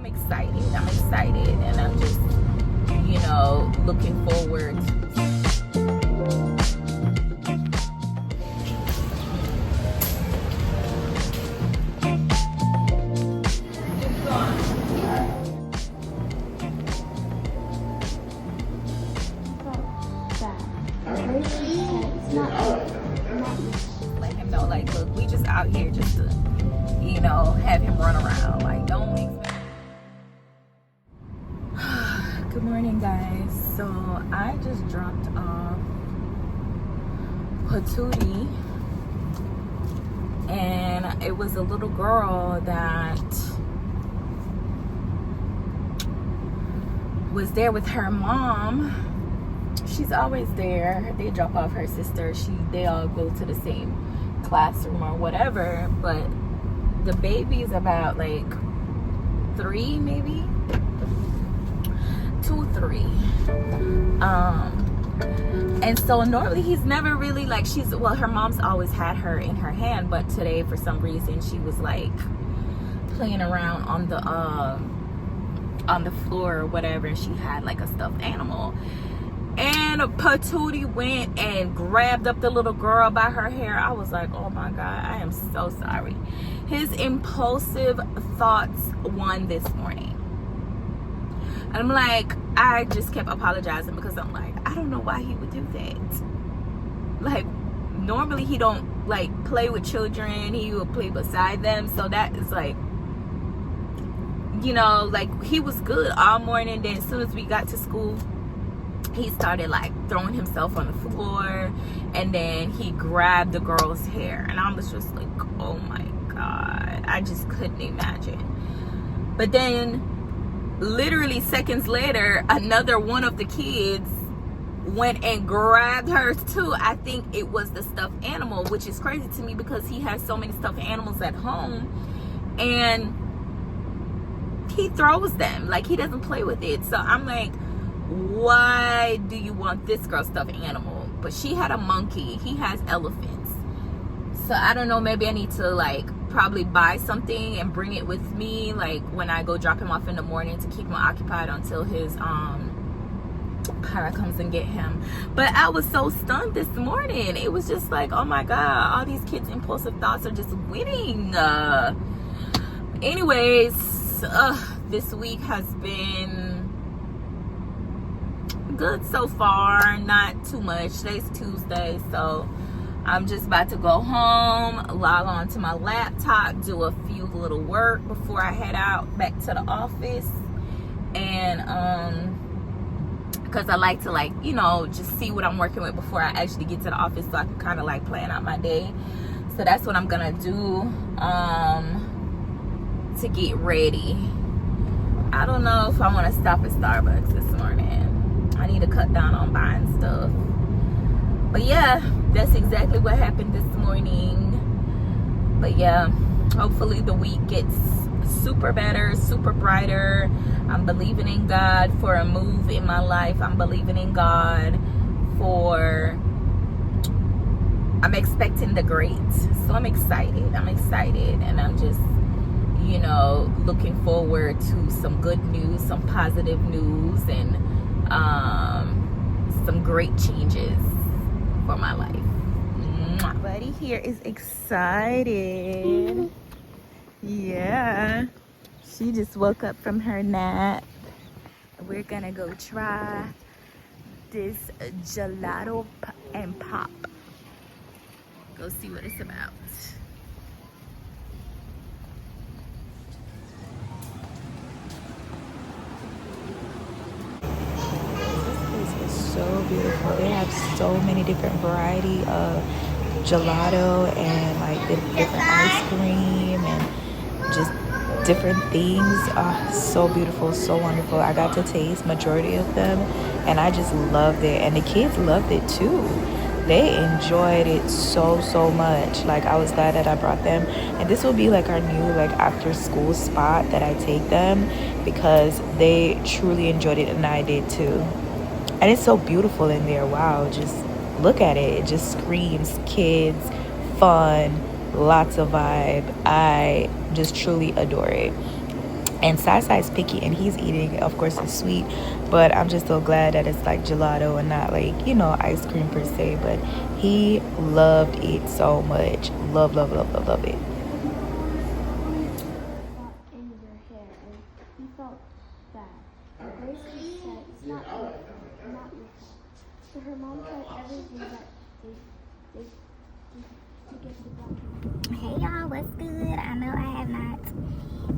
I'm excited. I'm excited, and I'm just, you know, looking forward to. Let him know, like, look, we just out here just to, you know, have him run around. Like, don't expect. Good morning, guys. So I just dropped off Patootie, and it was a little girl that was there with her mom. She's always there. They drop off her sister. They all go to the same classroom or whatever, but the baby's about like 3, maybe 2, 3. And so normally he's never really like, her mom's always had her in her hand, but today for some reason she was like playing around on the floor or whatever, and she had like a stuffed animal. And Patootie went and grabbed up the little girl by her hair. I was like, oh my God, I am so sorry. His impulsive thoughts won this morning. And I'm like, I just kept apologizing because I'm like, I don't know why he would do that. Like, normally he don't like play with children. He will play beside them. So that is like, you know, like he was good all morning. Then as soon as we got to school, he started like throwing himself on the floor, and then he grabbed the girl's hair, and I was just like, oh my God, I just couldn't imagine. But then literally seconds later, another one of the kids went and grabbed her too. I think it was the stuffed animal, which is crazy to me because he has so many stuffed animals at home, and he throws them, like he doesn't play with it. So I'm like, why do you want this girl's stuffed animal? But she had a monkey. He has elephants. So I don't know, maybe I need to like probably buy something and bring it with me, like when I go drop him off in the morning, to keep him occupied until his car comes and get him. But I was so stunned this morning. It was just like, oh my God, all these kids' impulsive thoughts are just winning. Anyways, this week has been good so far, not too much. Today's Tuesday, so I'm just about to go home, log on to my laptop, do a few little work before I head out back to the office. And because I like to, like, you know, just see what I'm working with before I actually get to the office, so I can kind of like plan out my day. So that's what I'm gonna do to get ready. I don't know if I want to stop at Starbucks this morning. I need to cut down on buying stuff. But yeah, that's exactly what happened this morning. But yeah, hopefully the week gets super better, super brighter. I'm believing in God for a move in my life. I'm believing in God for, I'm expecting the great. So I'm excited. And I'm just, you know, looking forward to some good news, some positive news, and some great changes for my life. Buddy here is excited. Yeah, she just woke up from her nap. We're gonna go try this gelato and pop. Go see what it's about. So beautiful. They have so many different variety of gelato and like different ice cream and just different things. So beautiful, so wonderful. I got to taste majority of them, and I just loved it, and the kids loved it too. They enjoyed it so much. Like, I was glad that I brought them, and this will be like our new like after school spot that I take them, because they truly enjoyed it and I did too. And it's so beautiful in there. Wow, just look at it. It just screams kids, fun, lots of vibe. I just truly adore it. And Sai's picky and he's eating it. Of course, it's sweet, but I'm just so glad that it's like gelato and not like, ice cream per se. But he loved it so much. Love, love, love, love, love it. In your hair, and you felt bad. Grace said it's not your fault. So her mom tried everything that they to get the black. Hey y'all, what's good? I know I have not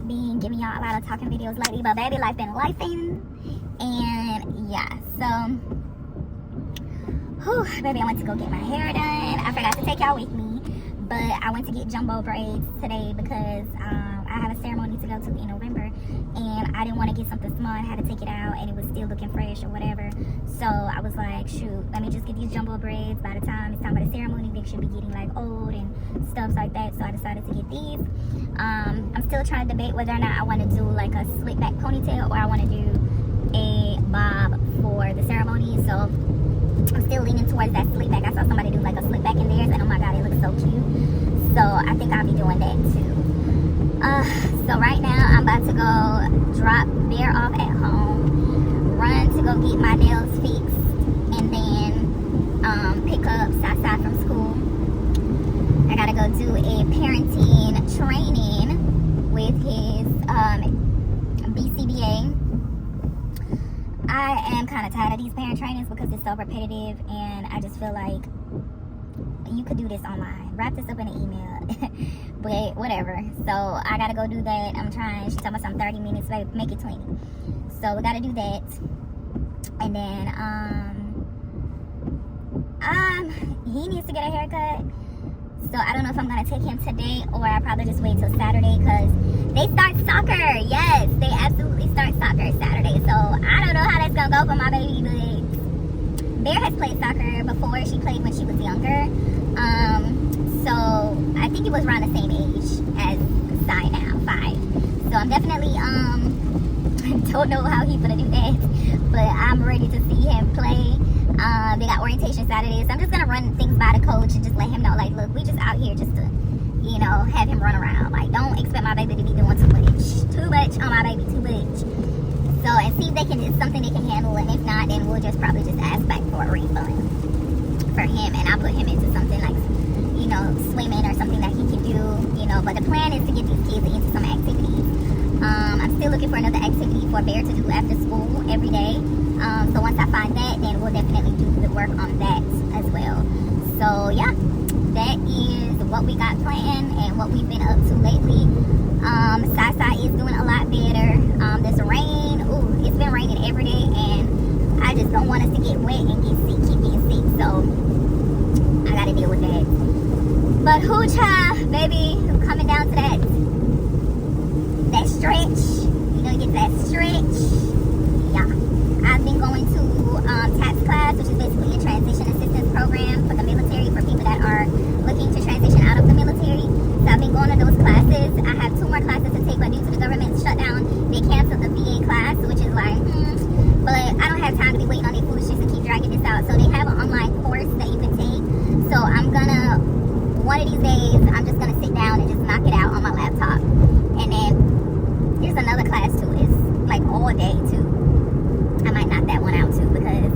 been giving y'all a lot of talking videos lately, but baby life been lifing. And yeah, so baby, I went to go get my hair done. I forgot to take y'all with me, but I went to get jumbo braids today because I have a ceremony to go to in November, and I didn't want to get something small. I had to take it out and it was still looking fresh or whatever. So I was like, shoot, let me just get these jumbo braids. By the time it's time for the ceremony, they should be getting like old and stuff like that. So I decided to get these. I'm still trying to debate whether or not I want to do like a slick back ponytail or I want to do a bob for the ceremony. So I'm still leaning towards that slick back. I saw somebody do like a slick back in theirs, and oh my god, it looks so cute. So I think I'll be doing that too. So right now I'm about to go drop Bear off at home, run to go get my nails fixed, and then pick up Sasa from school. I gotta go do a parenting training with his BCBA. I am kind of tired of these parent trainings because it's so repetitive, and I just feel like you could do this online. Wrap this up in an email. But whatever. So I gotta go do that. I'm trying. She told me some 30 minutes, babe, make it 20. So we gotta do that. And then he needs to get a haircut. So I don't know if I'm gonna take him today or I'll probably just wait till Saturday because they start soccer. Yes, they absolutely start soccer Saturday. So I don't know how that's gonna go for my baby, but Bear has played soccer before. She played when she was younger. So I think it was around the same age as Sai now, 5. So I'm definitely don't know how he's gonna do that, but I'm ready to see him play. They got orientation Saturday, so I'm just gonna run things by the coach and just let him know, like, look, we just out here just to, have him run around. Like, don't expect my baby to be doing too much on my baby, too much. So, and see if it's something they can handle, and if not, then we'll just probably just ask back for a refund for him, and I'll put him into something like, swimming or something that he can do, but the plan is to get these kids into some activities. I'm still looking for another activity for Bear to do after school every day. So once I find that, then we'll definitely do the work on that as well. So yeah, that is what we got planned and what we've been up to lately. Sai is doing a lot better. This rain, it's been raining every day, and I just don't want us to get wet and keep getting sick. So I gotta deal with that. But child, baby, coming down to that stretch. Get that stretch. Yeah. I've been going to TAPS class, which is basically a transition assistance program for the military, for people that are looking to transition out of the military. So I've been going to those classes. I have 2 more classes to take, but due to the government shutdown, they canceled the VA class, which is like, but I don't have time to be waiting on these foolishness to keep dragging this out. So they have an online course that you can take. So I'm gonna, one of these days, I'm just gonna sit down and just knock it out on my laptop. And then there's another class too. It's like all day too. I might knock that one out too because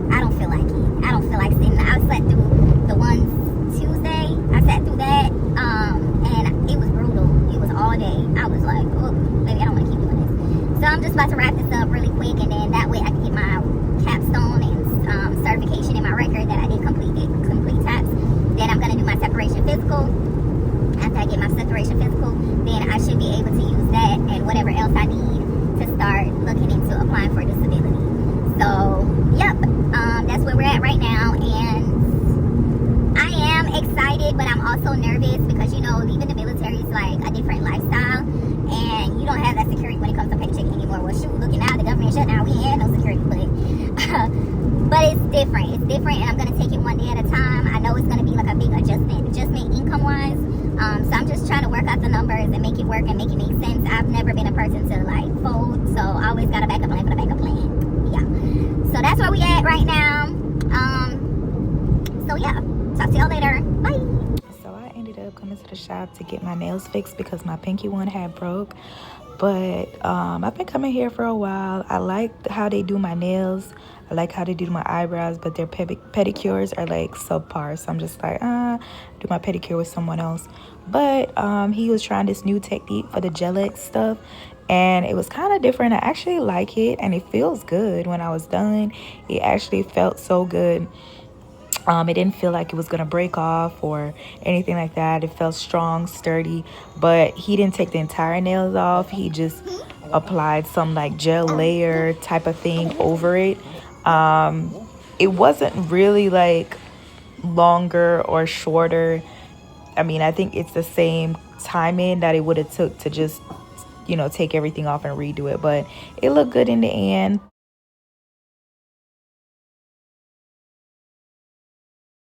I don't feel like it. I don't feel like sitting. I slept through the one Tuesday. I sat through that, and it was brutal. It was all day. I was like, oh, maybe I don't want to keep doing this. So I'm just about to wrap this up really quick, and then that way I can get my capstone and certification in my record that I did complete TAPS. Then I'm gonna do my separation physical. After I get my separation physical, then I should be able to use that and whatever else I need to start looking into applying for disability. So, yep, that's where we're at right now, and I am excited, but I'm also nervous because, leaving the military is like a different lifestyle, and you don't have that security when it comes to paycheck anymore. Well, shoot, looking out, the government shut down, we ain't had no security, but it's different. It's different, and I'm going to take it one day at a time. I know it's going to be like a big adjustment income-wise. So I'm just trying to work out the numbers and make it work and make it make sense. I've never been a person to like fold, so I always got a backup plan for the backup plan. Yeah. So that's where we at right now. So yeah, talk to y'all later. Bye. So I ended up coming to the shop to get my nails fixed because my pinky one had broke. But I've been coming here for a while. I like how they do my nails. I like how they do my eyebrows, but their pedicures are like subpar. So I'm just like, do my pedicure with someone else. But he was trying this new technique for the gel-X stuff, and it was kind of different. I actually like it, and it feels good. When I was done, it actually felt so good. It didn't feel like it was gonna break off or anything like that. It felt strong, sturdy, but he didn't take the entire nails off. He just applied some like gel layer type of thing over it. It wasn't really like longer or shorter. I mean, I think it's the same timing that it would have took to just, you know, take everything off and redo it, but it looked good in the end.